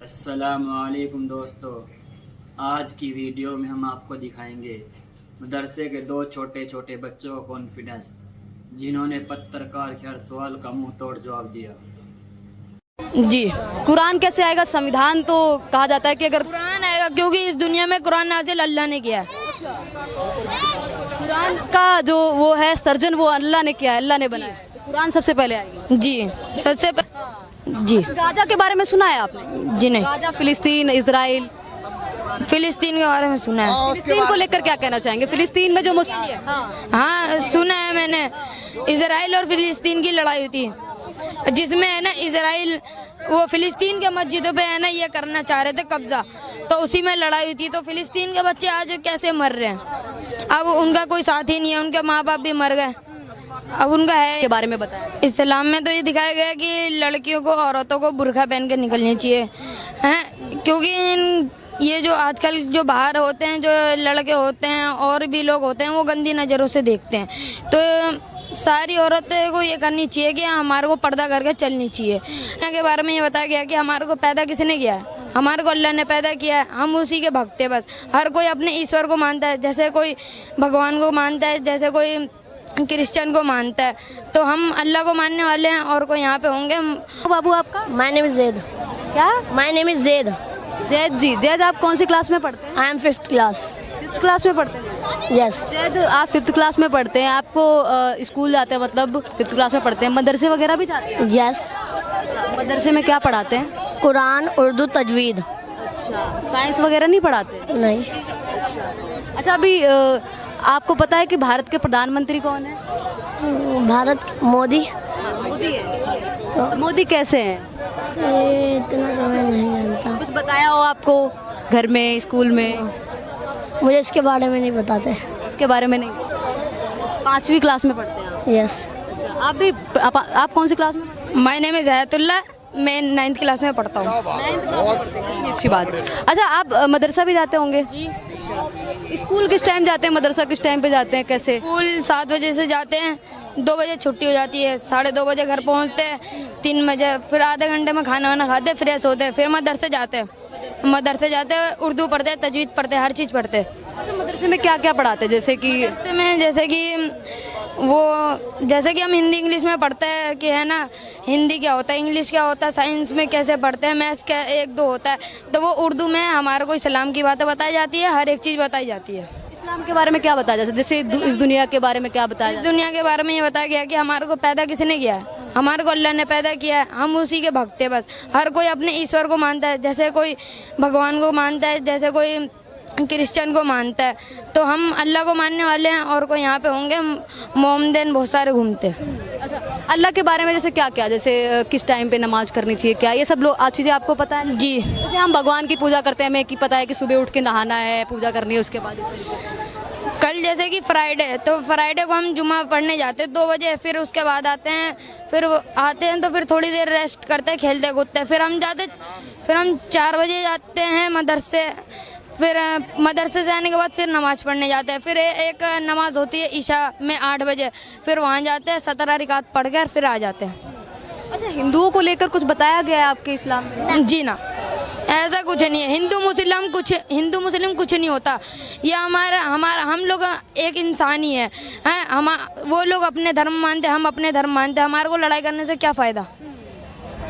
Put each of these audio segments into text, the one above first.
अस्सलामुअलैकुम दोस्तों, आज की वीडियो में हम आपको दिखाएंगे मदरसे के दो छोटे छोटे बच्चों का कॉन्फिडेंस, जिन्होंने पत्रकार के हर सवाल का मुंह तोड़ जवाब दिया। जी, कुरान कैसे आएगा? संविधान तो कहा जाता है कि अगर कुरान आएगा क्योंकि इस दुनिया में कुरान नाज़िल अल्लाह ने किया है। कुरान का जो वो है सर्जन वो अल्लाह ने किया है, अल्लाह ने बनाया है, तो कुरान सबसे पहले आएगी। जी, सबसे जी गाजा के बारे में सुना है आपने? जी नहीं, गाजा, फिलिस्तीन, इजराइल। फिलिस्तीन के बारे में सुना है। फिलिस्तीन को लेकर क्या कहना चाहेंगे? फिलिस्तीन में जो मुस्लिम हाँ, सुना है मैंने। इजराइल और फिलिस्तीन की लड़ाई हुई थी, जिसमें है ना इजराइल वो फिलिस्तीन के मस्जिदों पे है ना ये करना चाह रहे थे कब्जा, तो उसी में लड़ाई हुई थी। तो फिलिस्तीन के बच्चे आज कैसे मर रहे हैं? अब उनका कोई साथ ही नहीं है, उनके माँ बाप भी मर गए। अब उनका है के बारे में बताया। इस्लाम में तो ये दिखाया गया है कि लड़कियों को, औरतों को बुर्का पहन के निकलनी चाहिए, हैं? क्योंकि ये जो आजकल जो बाहर होते हैं, जो लड़के होते हैं और भी लोग होते हैं, वो गंदी नज़रों से देखते हैं। तो सारी औरतें को ये करनी चाहिए कि हमारे को पर्दा करके चलनी चाहिए। के बारे में ये बताया गया कि हमारे को पैदा किसने किया है? हमारे को अल्लाह ने पैदा किया है, हम उसी के भक्त हैं बस। हर कोई अपने ईश्वर को मानता है, जैसे कोई भगवान को मानता है, जैसे कोई क्रिश्चियन को मानता है, तो हम अल्लाह को मानने वाले हैं और कोई यहाँ पे होंगे। बाबू आपका? My name is Zaid. क्या? My name is Zaid. Zaid ji, Zaid आप कौन सी क्लास में पढ़ते हैं? I am 5th class. 5th class में पढ़ते हैं? यस। जैद आप 5th क्लास में पढ़ते हैं, आपको स्कूल जाते हैं, मतलब 5th क्लास में पढ़ते हैं, मदरसे वगैरह भी जाते हैं? यस। मदरसे में क्या पढ़ाते हैं? कुरान, उर्दू, तजवीद। अच्छा, साइंस वगैरह नहीं पढ़ाते? नहीं। अच्छा, अभी आपको पता है कि भारत के प्रधानमंत्री कौन है? भारत मोदी। मोदी है। तो मोदी कैसे हैं? इतना तो मैं नहीं जानता, कुछ बताया हो आपको घर में, स्कूल में? मुझे इसके बारे में नहीं बताते। इसके बारे में नहीं। 5वीं क्लास में पढ़ते हैं आप? यस। अच्छा, आप भी आप कौन सी क्लास में? माय नेम इज हयातुल्लाह, मैं 9th क्लास में पढ़ता हूँ। कितनी अच्छी बात। अच्छा, आप मदरसा भी जाते होंगे? जी। स्कूल किस टाइम जाते हैं, मदरसा किस टाइम पे जाते हैं, कैसे? स्कूल 7 बजे से जाते हैं, 2 बजे छुट्टी हो जाती है, 2:30 बजे घर पहुंचते हैं, 3 बजे फिर आधे घंटे में खाना वाना खाते हैं, फ्रेश होते हैं, फिर मदरसे जाते हैं। मदरसे जाते हैं, उर्दू पढ़ते हैं, तजवीद पढ़ते हैं, हर चीज़ पढ़ते हैं। अच्छा, मदरसे में क्या क्या पढ़ाते हैं? जैसे कि मदरसे में जैसे कि हम हिंदी इंग्लिश में पढ़ते हैं कि है ना, हिंदी क्या होता है, इंग्लिश क्या होता है, साइंस में कैसे पढ़ते हैं, मैथ्स क्या 1-2 होता है, तो वो उर्दू में हमारे को इस्लाम की बातें बताई जाती है, हर एक चीज़ बताई जाती है। इस्लाम के बारे में क्या बताया जाता है? जैसे इस दुनिया के बारे में क्या बताया इस जाता है? दुनिया के बारे में ये बताया गया कि हमारे को पैदा किसने किया है? हमारे को अल्लाह ने पैदा किया है, हम उसी के भक्त हैं बस। हर कोई अपने ईश्वर को मानता है, जैसे कोई भगवान को मानता है, जैसे कोई क्रिश्चियन को मानता है, तो हम अल्लाह को मानने वाले हैं और कोई यहाँ पे होंगे। मोमदेन बहुत सारे घूमते हैं। अच्छा, अल्लाह के बारे में जैसे क्या क्या, जैसे किस टाइम पे नमाज करनी चाहिए, क्या ये सब लोग आज चीज़ें आपको पता है? जी। जैसे हम भगवान की पूजा करते हैं, हमें कि पता है कि सुबह उठ के नहाना है, पूजा करनी है, उसके बाद कल जैसे कि फ्राइडे है, तो फ्राइडे को हम जुमा पढ़ने जाते हैं 2 बजे, फिर उसके बाद आते हैं, तो फिर थोड़ी देर रेस्ट करते हैं, खेलते कूदते हैं, फिर हम 4 बजे जाते हैं मदरसे, फिर मदरसे से आने के बाद फिर नमाज़ पढ़ने जाते हैं, फिर एक नमाज़ होती है ईशा में 8 बजे, फिर वहाँ जाते हैं, 17 रिकात पढ़ कर फिर आ जाते हैं। अच्छा, हिंदुओं को लेकर कुछ बताया गया है आपके इस्लाम में? जी ना, ऐसा कुछ नहीं है। हिंदू मुस्लिम कुछ नहीं होता। ये हम लोग एक इंसान ही है, हैं? वो लोग अपने धर्म मानते हैं, हम अपने धर्म मानते हैं, हमारे को लड़ाई करने से क्या फ़ायदा?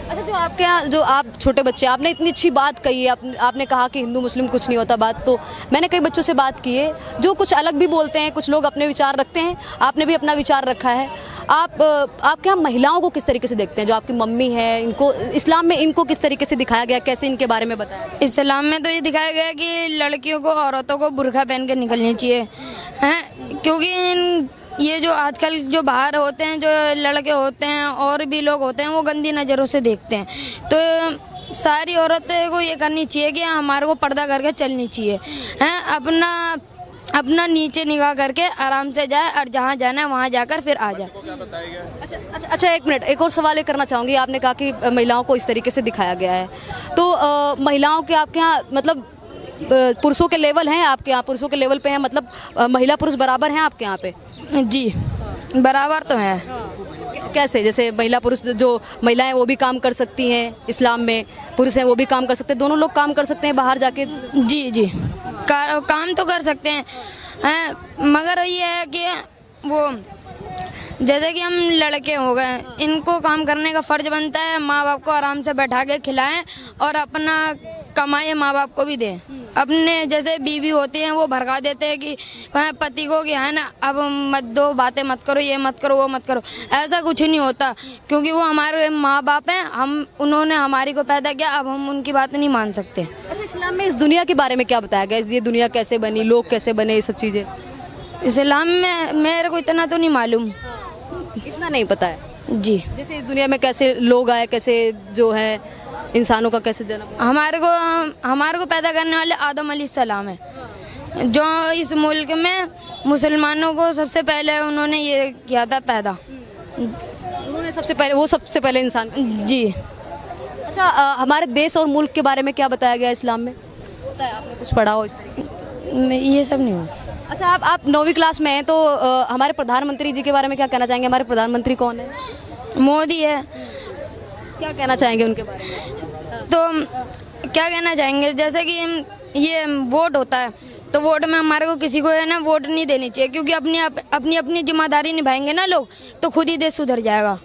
अच्छा, जो आपके यहाँ जो आप छोटे बच्चे, आपने इतनी अच्छी बात कही है, आपने कहा कि हिंदू मुस्लिम कुछ नहीं होता। बात तो मैंने कई बच्चों से बात की है जो कुछ अलग भी बोलते हैं, कुछ लोग अपने विचार रखते हैं, आपने भी अपना विचार रखा है। आपके यहाँ महिलाओं को किस तरीके से देखते हैं? जो आपकी मम्मी है, इनको इस्लाम में इनको किस तरीके से दिखाया गया, कैसे इनके बारे में बताया? इस्लाम में तो ये दिखाया गया कि लड़कियों को, औरतों को बुर्का पहन के निकलनी चाहिए, हैं? क्योंकि ये जो आजकल जो बाहर होते हैं, जो लड़के होते हैं और भी लोग होते हैं, वो गंदी नज़रों से देखते हैं। तो सारी औरतें को ये करनी चाहिए कि हमारे को पर्दा करके चलनी चाहिए, हैं? अपना नीचे निगाह करके आराम से जाए और जहाँ जाना है वहाँ जाकर फिर आ जाए। अच्छा, 1 मिनट, एक और सवाल करना चाहूँगी। आपने कहा कि महिलाओं को इस तरीके से दिखाया गया है, तो महिलाओं के आपके यहाँ मतलब पुरुषों के लेवल हैं आपके यहाँ? पुरुषों के लेवल पे हैं, मतलब महिला पुरुष बराबर हैं आपके यहाँ पे? जी, बराबर तो है। कैसे? जैसे महिला पुरुष, जो महिलाएं वो भी काम कर सकती हैं इस्लाम में, पुरुष हैं वो भी काम कर सकते हैं, दोनों लोग काम कर सकते हैं बाहर जाके? जी जी, काम तो कर सकते हैं, मगर ये है कि वो जैसे कि हम लड़के हो गए, इनको काम करने का फ़र्ज बनता है, माँ बाप को आराम से बैठा के खिलाएं और अपना कमाए माँ बाप को भी दें। अपने जैसे बीवी होती हैं वो भड़का देते हैं कि वह पति को कि है ना अब मत दो, बातें मत करो, ये मत करो, वो मत करो। ऐसा कुछ नहीं होता, क्योंकि वो हमारे माँ बाप हैं, उन्होंने हमारी को पैदा किया, अब हम उनकी बात नहीं मान सकते। अच्छा, इस्लाम में इस दुनिया के बारे में क्या बताया गया? ये दुनिया कैसे बनी, लोग कैसे बने, ये सब चीज़ें इस्लाम में मेरे को इतना तो नहीं मालूम, इतना नहीं पता है जी। जैसे इस दुनिया में कैसे लोग आए, कैसे जो है इंसानों का कैसे जन्म हुआ? हमारे को पैदा करने वाले आदम अलैहिस्सलाम है, जो इस मुल्क में मुसलमानों को सबसे पहले उन्होंने ये किया था पैदा। उन्होंने सबसे पहले इंसान जी। अच्छा, हमारे देश और मुल्क के बारे में क्या बताया गया इस्लाम में? पता है, आपने कुछ पढ़ा हो इस तरीके से? ये सब नहीं हुआ। अच्छा, आप 9वीं क्लास में हैं, तो हमारे प्रधानमंत्री जी के बारे में क्या कहना चाहेंगे? हमारे प्रधानमंत्री कौन है? मोदी है। क्या कहना चाहेंगे उनके बारे में? तो क्या कहना चाहेंगे, जैसे कि ये वोट होता है, तो वोट में हमारे को किसी को है ना वोट नहीं देनी चाहिए, क्योंकि अपनी जिम्मेदारी निभाएंगे ना लोग, तो खुद ही देश सुधर जाएगा।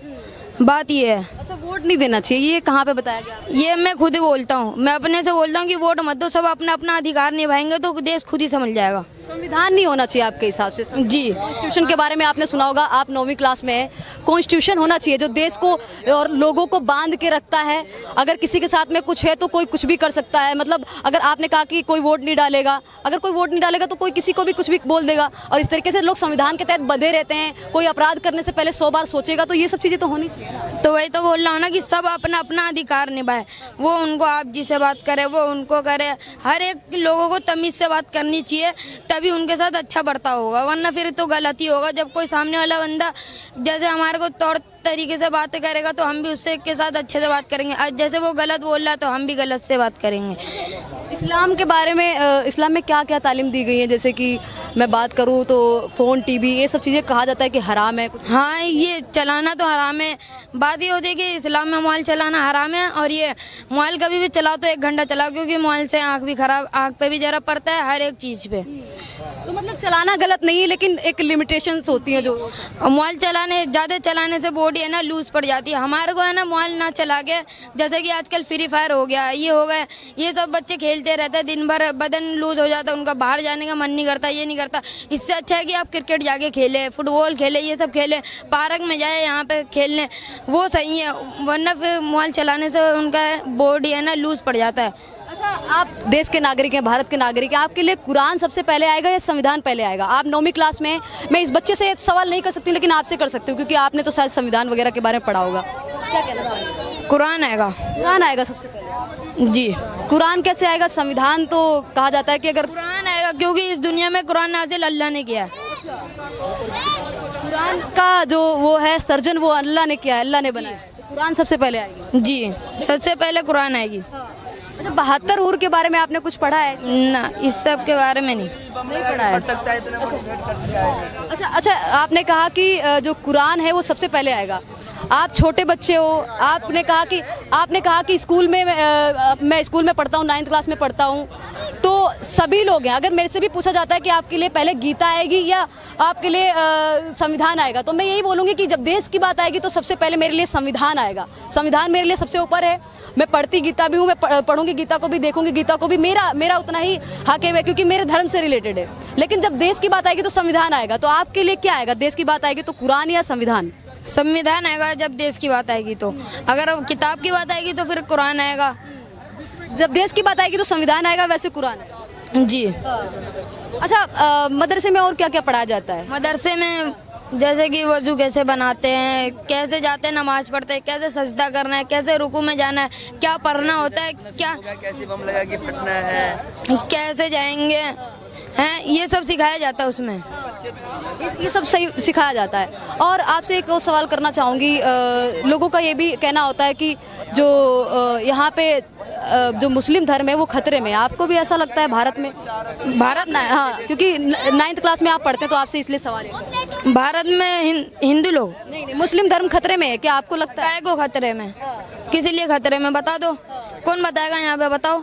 बात ये है। अच्छा, वोट नहीं देना चाहिए, ये कहाँ पे बताया गया? ये मैं खुद ही बोलता हूँ, मैं अपने से बोलता हूँ कि वोट मत दो, सब अपना अपना अधिकार निभाएंगे तो देश खुद ही संभल जाएगा। संविधान नहीं होना चाहिए आपके हिसाब से? जी। कॉन्स्टिट्यूशन के बारे में आपने सुना होगा, आप 9वीं क्लास में हैं। कॉन्स्टिट्यूशन होना चाहिए जो देश को और लोगों को बांध के रखता है। अगर किसी के साथ में कुछ है तो कोई कुछ भी कर सकता है। मतलब अगर आपने कहा कि कोई वोट नहीं डालेगा, अगर कोई वोट नहीं डालेगा तो कोई किसी को भी कुछ भी बोल देगा, और इस तरीके से लोग संविधान के तहत बंधे रहते हैं। कोई अपराध करने से पहले 100 बार सोचेगा, तो ये सब चीज़ें तो होनी चाहिए। तो वही तो बोल रहा हूँ ना कि सब अपना अपना अधिकार निभाए, वो उनको आप जी से बात करे, वो उनको करे, हर एक लोगों को तमीज़ से बात करनी चाहिए, तभी उनके साथ अच्छा बर्ताव होगा, वरना फिर तो गलत ही होगा। जब कोई सामने वाला बंदा जैसे हमारे को तौर तरीके से बात करेगा तो हम भी उससे के साथ अच्छे से बात करेंगे, और जैसे वो गलत बोल रहा है तो हम भी गलत से बात करेंगे। इस्लाम के बारे में, इस्लाम में क्या क्या तालीम दी गई है? जैसे कि मैं बात करूँ तो फ़ोन, टीवी, ये सब चीज़ें कहा जाता है कि हराम है कुछ? हाँ, ये चलाना तो हराम है। बात ये होती है कि इस्लाम में मोबाइल चलाना हराम है, और ये मोबाइल कभी भी चलाओ तो 1 घंटा चलाओ, क्योंकि मोबाइल से आँख भी खराब, आँख पे भी जरा पड़ता है, हर एक चीज़ पे। तो मतलब चलाना गलत नहीं है, लेकिन एक लिमिटेशंस होती हैं जो। मोबाइल ज़्यादा चलाने से बॉडी है ना लूज पड़ जाती है। हमारे को है ना मोबाइल ना चला के, जैसे कि आजकल फ्री फायर हो गया, ये हो गए, ये सब बच्चे खेलते रहते हैं दिन भर, बदन लूज हो जाता है उनका, बाहर जाने का मन नहीं करता, ये नहीं करता। इससे अच्छा है कि आप क्रिकेट जाके खेलें, फुटबॉल खेलें, ये सब खेलें, पार्क में जाए, यहाँ पे खेलने, वो सही है। वरना फिर मोबाइल चलाने से उनका बॉडी है ना लूज पड़ जाता है। अच्छा, आप देश के नागरिक हैं, भारत के नागरिक हैं, आपके लिए कुरान सबसे पहले आएगा या संविधान पहले आएगा? आप 9वीं क्लास में हैं, मैं इस बच्चे से सवाल नहीं कर सकती, लेकिन आपसे कर सकती हूँ, क्योंकि आपने तो शायद संविधान वगैरह के बारे में पढ़ा होगा। क्या कहना चाहेंगे? कुरान आएगा। कुरान आएगा सबसे पहले? जी। कुरान कैसे आएगा? संविधान तो कहा जाता है कि अगर कुरान आएगा, क्योंकि इस दुनिया में कुरान नाज़िल अल्लाह ने किया है। कुरान का जो वो है सर्जन, वो अल्लाह ने किया है, अल्लाह ने बनाया, तो कुरान सबसे पहले आएगी। जी, सबसे पहले कुरान आएगी। अच्छा, 72 हूर के बारे में आपने कुछ पढ़ा है? ना, इस सब के बारे में नहीं पढ़ा है। अच्छा, आपने कहा कि जो कुरान है वो सबसे पहले आएगा। आप छोटे बच्चे हो, आपने कहा कि स्कूल में मैं स्कूल में पढ़ता हूँ, 9th क्लास में पढ़ता हूँ, तो सभी लोग हैं। अगर मेरे से भी पूछा जाता है कि आपके लिए पहले गीता आएगी या आपके लिए संविधान आएगा, तो मैं यही बोलूँगी कि जब देश की बात आएगी तो सबसे पहले मेरे लिए संविधान आएगा। संविधान मेरे लिए सबसे ऊपर है। मैं पढ़ती गीता भी हूँ, मैं पढ़ूंगी गीता को भी, देखूंगी गीता को भी, मेरा उतना ही हक है, क्योंकि मेरे धर्म से रिलेटेड है। लेकिन जब देश की बात आएगी तो संविधान आएगा। तो आपके लिए क्या आएगा? देश की बात आएगी तो कुरान या संविधान? संविधान आएगा जब देश की बात आएगी। तो अगर अब किताब की बात आएगी तो फिर कुरान आएगा। जब देश की बात आएगी तो संविधान आएगा, वैसे कुरान? जी। अच्छा, मदरसे में और क्या क्या पढ़ाया जाता है? मदरसे में जैसे कि वज़ू कैसे बनाते हैं, कैसे जाते हैं नमाज पढ़ते हैं, कैसे सजदा करना है, कैसे रुकू में जाना है, क्या पढ़ना होता है, क्या कैसे बम लगा के फटना है, कैसे जाएंगे हैं, ये सब सिखाया जाता है उसमें। ये सब सही सिखाया जाता है। और आपसे एक और सवाल करना चाहूँगी, लोगों का ये भी कहना होता है कि जो यहाँ पे जो मुस्लिम धर्म है वो खतरे में है। आपको भी ऐसा लगता है भारत में? भारत ना, हाँ, क्योंकि 9th क्लास में आप पढ़ते हैं तो आपसे इसलिए सवाल है। भारत में हिंदू लोग नहीं, मुस्लिम धर्म खतरे में है क्या आपको लगता है? काय को खतरे में? किस लिए खतरे में, बता दो। कौन बताएगा यहाँ पे, बताओ।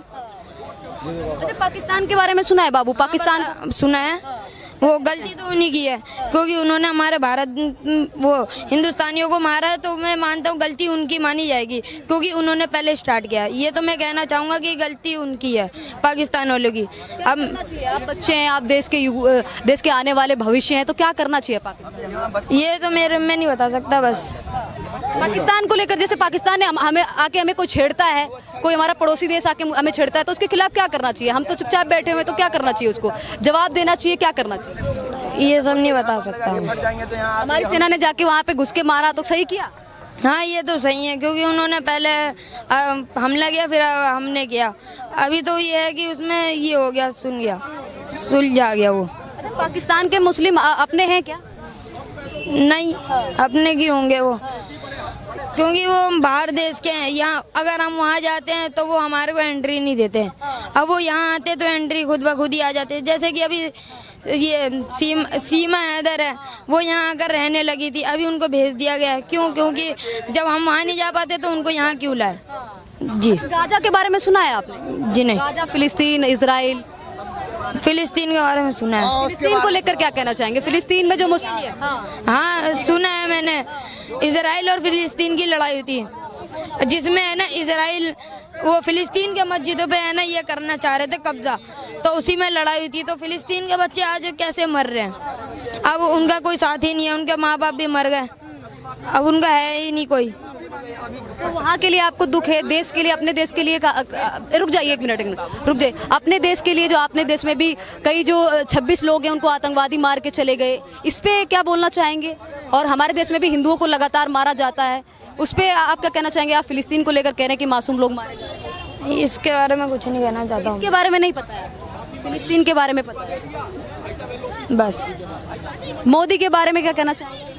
अच्छा, पाकिस्तान के बारे में सुना है बाबू? पाकिस्तान सुना है। वो गलती तो उन्हीं की है, क्योंकि उन्होंने हमारे भारत वो हिंदुस्तानियों को मारा है, तो मैं मानता हूँ गलती उनकी मानी जाएगी, क्योंकि उन्होंने पहले स्टार्ट किया है। ये तो मैं कहना चाहूँगा कि गलती उनकी है, पाकिस्तान वालों की। अब आप बच्चे हैं, आप देश के आने वाले भविष्य हैं, तो क्या करना चाहिए पाकिस्तान? ये तो मैं नहीं बता सकता। बस पाकिस्तान को लेकर, जैसे पाकिस्तान ने हमें कोई छेड़ता है, कोई हमारा पड़ोसी देश आके हमें छेड़ता है, तो उसके खिलाफ क्या करना चाहिए? हम तो चुपचाप बैठे हुए, तो क्या करना चाहिए? उसको जवाब देना चाहिए, क्या करना चाहिए? ये सब नहीं बता सकता हूँ। हमारी सेना ने जाके वहाँ पे घुस के मारा, तो सही किया? हाँ, ये तो सही है, क्योंकि उन्होंने पहले हमला किया, फिर हमने किया। अभी तो ये है कि उसमें ये हो गया, सुलझा गया वो। अच्छा, पाकिस्तान के मुस्लिम अपने हैं क्या? नहीं, अपने की होंगे वो, क्योंकि वो बाहर देश के हैं। यहाँ अगर हम वहाँ जाते हैं तो वो हमारे को एंट्री नहीं देते हैं। अब वो यहाँ आते तो एंट्री खुद ब खुद ही आ जाते हैं। जैसे कि अभी ये सीमा हैदर है, वो यहाँ आकर रहने लगी थी, अभी उनको भेज दिया गया है। क्यों? क्योंकि जब हम वहाँ नहीं जा पाते तो उनको यहाँ क्यों लाए? जी। गाजा के बारे में सुना है आपने? जी नहीं। गाजा, फिलिस्तीन, इजराइल। फिलिस्तीन के बारे में सुना है। फिलिस्तीन को लेकर क्या कहना चाहेंगे? फिलिस्तीन में जो मुस्लिम, हाँ सुना है मैंने। इजराइल और फिलिस्तीन की लड़ाई होती है, जिसमें है ना इजराइल वो फिलिस्तीन के मस्जिदों पे है ना ये करना चाह रहे थे कब्जा, तो उसी में लड़ाई हुई थी। तो फिलिस्तीन के बच्चे आज कैसे मर रहे हैं? अब उनका कोई साथ ही नहीं है, उनके माँ बाप भी मर गए, अब उनका है ही नहीं कोई। तो वहाँ के लिए आपको दुख है? देश के लिए, अपने देश के लिए रुक जाइए, एक मिनट रुक जाइए। अपने देश के लिए, जो अपने देश में भी कई जो 26 लोग हैं उनको आतंकवादी मार के चले गए, इस पे क्या बोलना चाहेंगे? और हमारे देश में भी हिंदुओं को लगातार मारा जाता है, उस पे आप क्या कहना चाहेंगे? आप फिलिस्तीन को लेकर कह रहे हैं कि मासूम लोग मारे जाते हैं। इसके बारे में कुछ नहीं कहना चाहता हूँ। इसके बारे में नहीं पता है, फिलिस्तीन के बारे में पता है बस। मोदी के बारे में क्या कहना चाहेंगे?